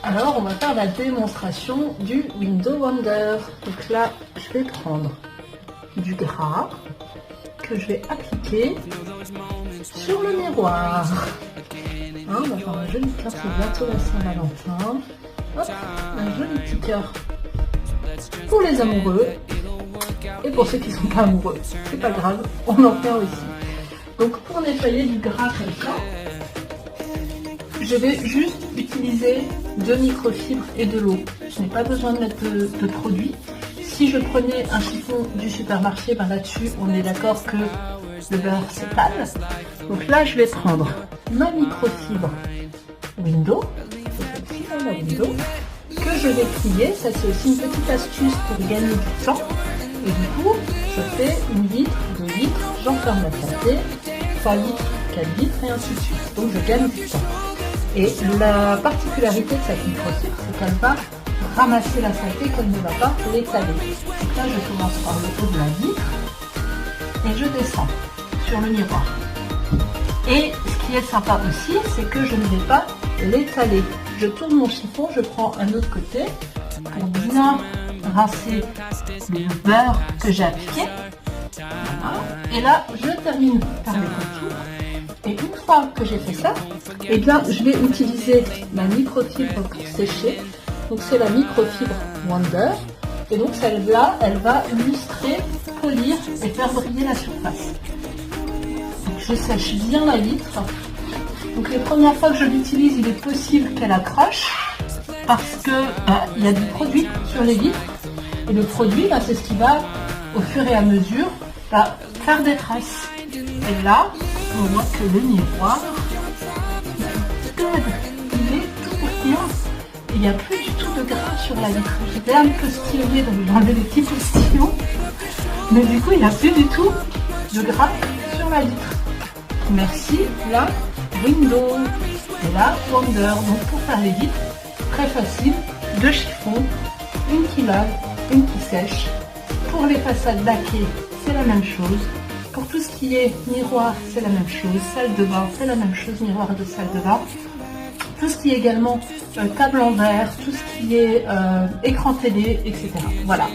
Alors, on va faire la démonstration du Window Wonder. Donc là, je vais prendre du gras que je vais appliquer sur le miroir. Hein, on va faire un joli cœur, c'est bientôt la Saint-Valentin. Hop, un joli petit cœur pour les amoureux et pour ceux qui ne sont pas amoureux. C'est pas grave, on en fait aussi. Donc pour nettoyer du gras comme ça, je vais juste utiliser de microfibres et de l'eau. Je n'ai pas besoin de mettre de produit. Si je prenais un chiffon du supermarché, ben là-dessus, on est d'accord que le beurre s'étale. Donc là, je vais prendre ma microfibre Window, la Window, que je vais plier. Ça, c'est aussi une petite astuce pour gagner du temps. Et du coup, je fais 1 litre, 2 litres, j'enferme la saleté, 3 litres, 4 litres et ainsi de suite. Donc je gagne du temps. Et la particularité de cette microfibre, c'est qu'elle va ramasser la saleté, qu'elle ne va pas l'étaler. Donc là, je commence par le haut de la vitre et je descends sur le miroir. Et ce qui est sympa aussi, c'est que je ne vais pas l'étaler. Je tourne mon chiffon, je prends un autre côté pour bien rincer le beurre que j'ai appliqué. Voilà. Et là, je termine par les contours. Et une fois que j'ai fait ça, eh bien, je vais utiliser ma microfibre pour sécher. Donc c'est la microfibre Wonder. Et donc celle-là, elle va lustrer, polir et faire briller la surface. Donc je sèche bien la vitre. Donc les premières fois que je l'utilise, il est possible qu'elle accroche parce que il y a du produit sur les vitres. Et le produit, c'est ce qui va, au fur et à mesure, faire des traces. Et là, on voit que le miroir, il est tout croustillant. Il n'y a plus du tout de gras sur la vitre. J'étais un peu stylée, donc j'ai enlevé les petits postillons. Mais du coup, il n'y a plus du tout de gras sur la vitre. Merci, la Window et la Wonder. Donc pour faire les vitres, très facile, 2 chiffons, une qui lave, une qui sèche. Pour les façades laquées, c'est la même chose. Pour tout ce qui est miroir, c'est la même chose. Salle de bain, c'est la même chose. Miroir de salle de bain. Tout ce qui est également table en verre, tout ce qui est écran télé, etc. Voilà.